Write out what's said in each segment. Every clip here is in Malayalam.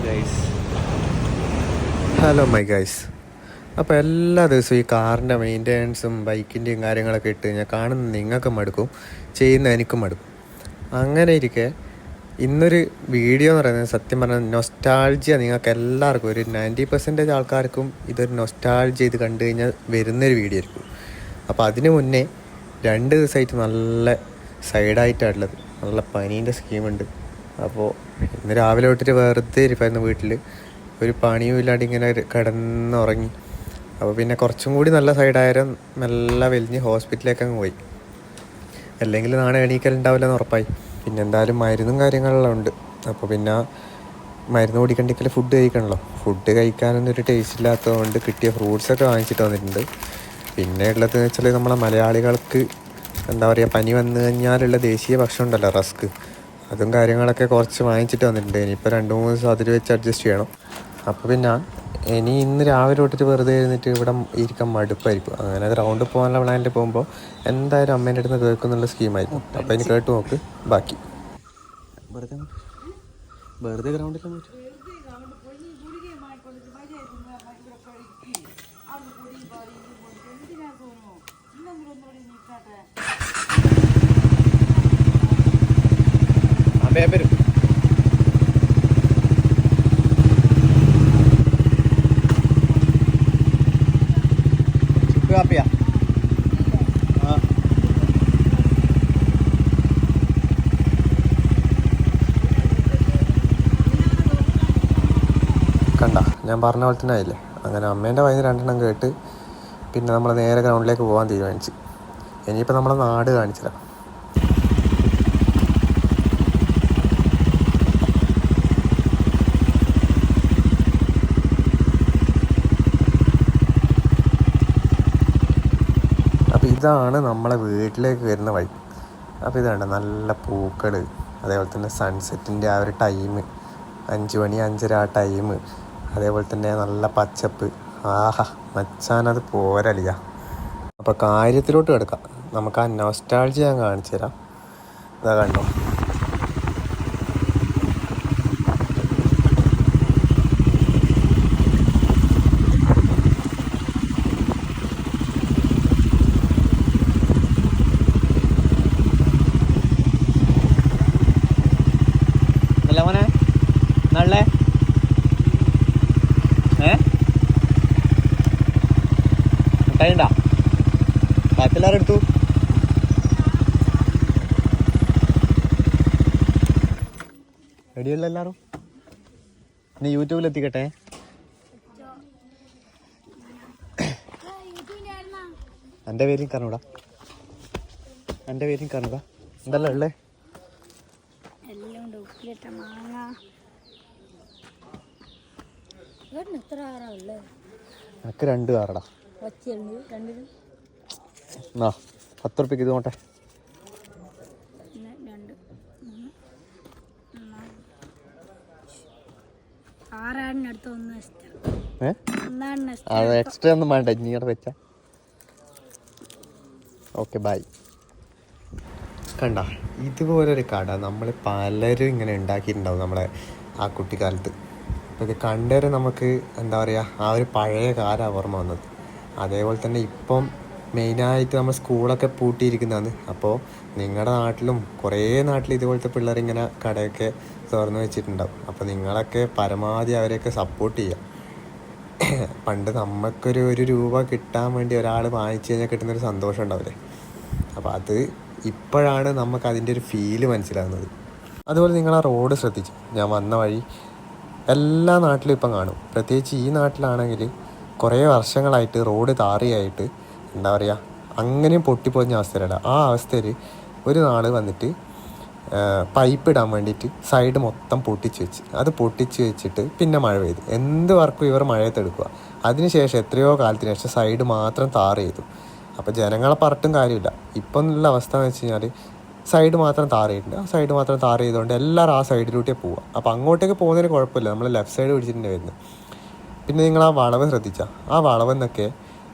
ഗൈസ്. Hello my guys. അപ്പോൾ എല്ലാ ദിവസവും ഈ കാറിൻ്റെ മെയിൻ്റെനൻസും ബൈക്കിൻ്റെയും കാര്യങ്ങളൊക്കെ ഇട്ട് കഴിഞ്ഞാൽ കാണുന്ന നിങ്ങൾക്ക് മടുക്കും, ചെയ്യുന്ന എനിക്കും മടുക്കും. അങ്ങനെ ഇരിക്കെ ഇന്നൊരു വീഡിയോ എന്ന് പറയുന്നത് സത്യം പറഞ്ഞാൽ നൊസ്റ്റാൾജിയ. നിങ്ങൾക്ക് എല്ലാവർക്കും ഒരു 90% ആൾക്കാർക്കും ഇതൊരു നൊസ്റ്റാൾജിയ ഇത് കണ്ടു കഴിഞ്ഞാൽ വരുന്നൊരു വീഡിയോ ആയിരിക്കും. അപ്പോൾ അതിന് മുന്നേ 2 ദിവസമായിട്ട് നല്ല സൈഡായിട്ടാണുള്ളത്. നല്ല പനീൻ്റെ സ്കീമുണ്ട്. അപ്പോൾ ഇന്ന് രാവിലെ തൊട്ടിട്ട് വെറുതെ ഇരിപ്പായിരുന്നു വീട്ടിൽ, ഒരു പണിയും ഇല്ലാണ്ട് ഇങ്ങനെ കിടന്നുറങ്ങി. അപ്പോൾ പിന്നെ കുറച്ചും കൂടി നല്ല സൈഡായാലും നല്ല വലിഞ്ഞ് ഹോസ്പിറ്റലിലേക്ക് അങ്ങ് പോയി. അല്ലെങ്കിൽ നാളെ എണീക്കലുണ്ടാവില്ല എന്ന് ഉറപ്പായി. പിന്നെ എന്തായാലും മരുന്നും കാര്യങ്ങളെല്ലാം ഉണ്ട്. അപ്പോൾ പിന്നെ മരുന്ന് കുടിക്കണ്ടെങ്കിൽ ഫുഡ് കഴിക്കണമല്ലോ. ഫുഡ് കഴിക്കാനൊന്നും ഒരു ടേസ്റ്റ് ഇല്ലാത്തതുകൊണ്ട് കിട്ടിയ ഫ്രൂട്ട്സൊക്കെ വാങ്ങിച്ചിട്ട് വന്നിട്ടുണ്ട്. പിന്നെ ഉള്ളതെന്ന് വെച്ചാൽ നമ്മളെ മലയാളികൾക്ക് എന്താ പറയുക, പനി വന്നു കഴിഞ്ഞാലുള്ള ദേശീയ ഭക്ഷണം ഉണ്ടല്ലോ, റസ്ക്, അതും കാര്യങ്ങളൊക്കെ കുറച്ച് വാങ്ങിച്ചിട്ട് വന്നിട്ടുണ്ട്. ഇനിയിപ്പോൾ 2-3 ദിവസം അതിൽ വെച്ച് അഡ്ജസ്റ്റ് ചെയ്യണം. അപ്പോൾ പിന്നെ ഇന്ന് രാവിലെ തൊട്ടിട്ട് വെറുതെ ഇരുന്നിട്ട് ഇവിടെ ഇരിക്കാൻ മടുപ്പായിരിക്കും. അങ്ങനെ ഗ്രൗണ്ടിൽ പോകാനുള്ള പ്ലാനിൽ പോകുമ്പോൾ എന്തായാലും അമ്മേൻ്റെ അടുത്ത് നിന്ന് കേൾക്കുന്നുള്ള സ്കീമായിരിക്കും. അപ്പോൾ ഇനി കേട്ട് നോക്ക് ബാക്കി. വെറുതെ ഗ്രൗണ്ടിൽ വരും. കാപ്പിയാ കണ്ട, ഞാൻ പറഞ്ഞ പോലെ തന്നെ ആയില്ലേ. അങ്ങനെ അമ്മേൻ്റെ വയന്ന് 2 എണ്ണം കേട്ട് പിന്നെ നമ്മൾ നേരെ ഗ്രൗണ്ടിലേക്ക് പോകാൻ തീരുമാനിച്ചു. ഇനിയിപ്പോൾ നമ്മളെ നാട് കാണിച്ചില്ല. അപ്പോൾ ഇതാണ് നമ്മളെ വീട്ടിലേക്ക് വരുന്ന വഴി. അപ്പോൾ ഇതാണ് നല്ല പൂക്കൾ, അതേപോലെ തന്നെ സൺസെറ്റിൻ്റെ ആ ഒരു ടൈം, 5 മണി 5:30 ആ ടൈം, അതേപോലെ തന്നെ നല്ല പച്ചപ്പ്. ആഹാ മച്ചാനത് പോരല്ല. അപ്പോൾ കാര്യത്തിലോട്ട് കിടക്കാം. നമുക്ക് ആ നൊസ്റ്റാൾജിയ ഞാൻ കാണിച്ചു തരാം. ഇതാ കണ്ടോ, നല്ലേ മിഠായിണ്ടാ ബാക്കിയെല്ലാവരും എടുത്തു. റെഡിയല്ല എല്ലാവരും? ഇനി യൂട്യൂബിൽ എത്തിക്കട്ടെ. എൻ്റെ പേരും കറൂടാ, എൻ്റെ പേരും കറൂടാ. എന്തല്ല ഉള്ളേ? എനിക്ക് 2 കാറടാ. 10 റുപ്യക്ക് ഇത് നോട്ടെ. അത് എക്സ്ട്രാ ഒന്നും വേണ്ട, ഇങ്ങനെ വെച്ചാ ഓക്കെ ബൈ. കണ്ട, ഇതുപോലൊരു കട നമ്മൾ പലരും ഇങ്ങനെ ഉണ്ടാക്കിയിട്ടുണ്ടാവും നമ്മളെ ആ കുട്ടിക്കാലത്ത്. അപ്പോൾ ഇത് കണ്ടേരെ നമുക്ക് എന്താ പറയുക, ആ ഒരു പഴയ കാലം ഓർമ്മ വന്നത്. അതേപോലെ തന്നെ ഇപ്പം മെയിനായിട്ട് നമ്മൾ സ്കൂളൊക്കെ പൂട്ടിയിരിക്കുന്നതാണ്. അപ്പോൾ നിങ്ങളുടെ നാട്ടിലും കുറേ നാട്ടിൽ ഇതുപോലത്തെ പിള്ളേരിങ്ങനെ കടയൊക്കെ തുറന്ന് വെച്ചിട്ടുണ്ടാവും. അപ്പോൾ നിങ്ങളൊക്കെ പരമാവധി അവരെയൊക്കെ സപ്പോർട്ട് ചെയ്യുക. പണ്ട് നമുക്കൊരു 1 രൂപ കിട്ടാൻ വേണ്ടി ഒരാൾ വാങ്ങിച്ചു കഴിഞ്ഞാൽ കിട്ടുന്നൊരു സന്തോഷം ഉണ്ടാവില്ലേ, അപ്പോൾ അത് ഇപ്പോഴാണ് നമുക്ക് അതിൻ്റെ ഒരു ഫീല് മനസ്സിലാകുന്നത്. അതുപോലെ നിങ്ങൾ ആ റോഡ് ശ്രദ്ധിച്ചു, ഞാൻ വന്ന വഴി എല്ലാ നാട്ടിലും ഇപ്പം കാണും. പ്രത്യേകിച്ച് ഈ നാട്ടിലാണെങ്കിൽ കുറേ വർഷങ്ങളായിട്ട് റോഡ് താറിയായിട്ട് എന്താ പറയുക, അങ്ങനെയും പൊട്ടിപ്പൊഞ്ഞ അവസ്ഥയിലല്ല. ആ അവസ്ഥയിൽ ഒരു നാൾ വന്നിട്ട് പൈപ്പ് ഇടാൻ വേണ്ടിയിട്ട് സൈഡ് മൊത്തം അത് പൊട്ടിച്ച് വെച്ചിട്ട് പിന്നെ മഴ പെയ്തു. എന്ത് വർക്കും ഇവർ മഴയത്തെടുക്കുക. അതിനുശേഷം എത്രയോ കാലത്തിന് ശേഷം സൈഡ് മാത്രം താറ് ചെയ്തു. അപ്പോൾ ജനങ്ങളെ പറഞ്ഞിട്ടും കാര്യമില്ല. ഇപ്പം ഉള്ള അവസ്ഥ എന്ന് വെച്ച് കഴിഞ്ഞാൽ സൈഡ് മാത്രം താറ് ചെയ്തിട്ടുണ്ട്. ആ സൈഡ് മാത്രം താറ് ചെയ്തുകൊണ്ട് എല്ലാവരും ആ സൈഡിലൂട്ടേ പോവുക. അപ്പോൾ അങ്ങോട്ടേക്ക് പോകുന്നതിന് കുഴപ്പമില്ല, നമ്മൾ ലെഫ്റ്റ് സൈഡ് പിടിച്ചിട്ടുണ്ട് വരുന്നത്. പിന്നെ നിങ്ങൾ ആ വളവ് ശ്രദ്ധിച്ചാൽ, ആ വളവെന്നൊക്കെ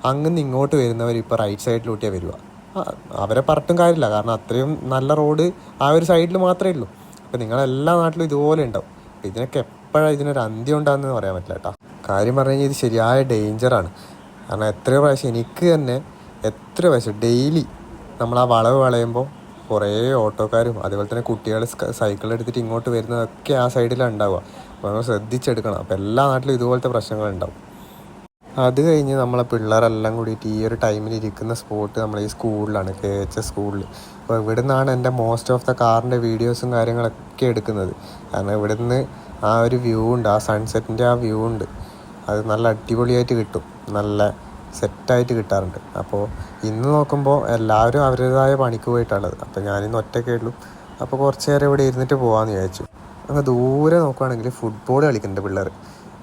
അങ്ങനെ ഇങ്ങോട്ട് വരുന്നവർ ഇപ്പോൾ റൈറ്റ് സൈഡിലൂട്ടിയാണ് വരിക. അവരെ പറഞ്ഞിട്ടും കാര്യമില്ല, കാരണം അത്രയും നല്ല റോഡ് ആ ഒരു സൈഡിൽ മാത്രമേ ഉള്ളൂ. അപ്പോൾ നിങ്ങളെല്ലാ നാട്ടിലും ഇതുപോലെ ഉണ്ടാവും. അപ്പോൾ ഇതിനൊക്കെ എപ്പോഴാണ് ഇതിനൊരു അന്ത്യം ഉണ്ടാകുന്നതെന്ന് പറയാൻ പറ്റില്ല കേട്ടോ. കാര്യം പറഞ്ഞു കഴിഞ്ഞാൽ ഇത് ശരിയായ ഡേഞ്ചറാണ്. കാരണം എത്രയോ പ്രാവശ്യം എനിക്ക് തന്നെ എത്ര പ്രാവശ്യം ഡെയിലി നമ്മൾ ആ വളവ് വളയുമ്പോൾ കുറേ ഓട്ടോക്കാരും അതുപോലെ തന്നെ കുട്ടികൾ സൈക്കിൾ എടുത്തിട്ട് ഇങ്ങോട്ട് വരുന്നതൊക്കെ ആ സൈഡിലാണ് ഉണ്ടാവുക. അപ്പോൾ നമ്മൾ ശ്രദ്ധിച്ചെടുക്കണം. അപ്പോൾ എല്ലാ നാട്ടിലും ഇതുപോലത്തെ പ്രശ്നങ്ങളുണ്ടാവും. അത് കഴിഞ്ഞ് നമ്മളെ പിള്ളേരെല്ലാം കൂടിയിട്ട് ഈ ഒരു ടൈമിൽ ഇരിക്കുന്ന സ്പോട്ട് നമ്മൾ ഈ സ്കൂളിലാണ്, KHS സ്കൂളിൽ. അപ്പോൾ ഇവിടെ നിന്നാണ് എൻ്റെ മോസ്റ്റ് ഓഫ് ദ കാറിൻ്റെ വീഡിയോസും കാര്യങ്ങളൊക്കെ എടുക്കുന്നത്. കാരണം ഇവിടെ നിന്ന് ആ ഒരു വ്യൂ ഉണ്ട്, ആ സൺസെറ്റിൻ്റെ ആ വ്യൂ ഉണ്ട്, അത് നല്ല അടിപൊളിയായിട്ട് കിട്ടും, നല്ല സെറ്റായിട്ട് കിട്ടാറുണ്ട്. അപ്പോൾ ഇന്ന് നോക്കുമ്പോൾ എല്ലാവരും അവരുടേതായ പണിക്ക് പോയിട്ടുള്ളത്. അപ്പോൾ ഞാനിന്ന് ഒറ്റയ്ക്കേ ഉള്ളൂ. അപ്പോൾ കുറച്ച് നേരം ഇവിടെ ഇരുന്നിട്ട് പോകാമെന്ന് വിചാരിച്ചു. അങ്ങ് ദൂരെ നോക്കുകയാണെങ്കിൽ ഫുട്ബോൾ കളിക്കുന്നുണ്ട് പിള്ളേർ.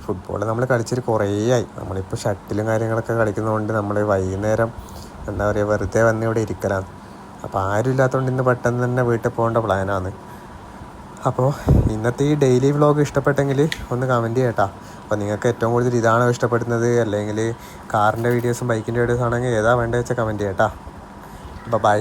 ഫുട്ബോൾ നമ്മൾ കളിച്ചിട്ട് കുറേ ആയി. നമ്മളിപ്പോൾ ഷട്ടിലും കാര്യങ്ങളൊക്കെ കളിക്കുന്നതുകൊണ്ട് നമ്മൾ വൈകുന്നേരം എന്താ പറയുക വെറുതെ വന്ന് ഇവിടെ ഇരിക്കലാണ്. അപ്പോൾ ആരും ഇല്ലാത്തതുകൊണ്ട് ഇന്ന് പെട്ടെന്ന് തന്നെ വീട്ടിൽ പോകേണ്ട പ്ലാനാണ്. അപ്പോൾ ഇന്നത്തെ ഈ ഡെയിലി വ്ളോഗ് ഇഷ്ടപ്പെട്ടെങ്കിൽ ഒന്ന് കമൻറ്റ് ചെയ്യട്ടോ. അപ്പോൾ നിങ്ങൾക്ക് ഏറ്റവും കൂടുതൽ ഇതാണോ ഇഷ്ടപ്പെടുന്നത്, അല്ലെങ്കിൽ കാറിൻ്റെ വീഡിയോസും ബൈക്കിൻ്റെ വീഡിയോസും ആണെങ്കിൽ ഏതാ വേണ്ടത് വെച്ചാൽ കമൻറ്റ് ചെയ്യട്ടോ. ബൈ.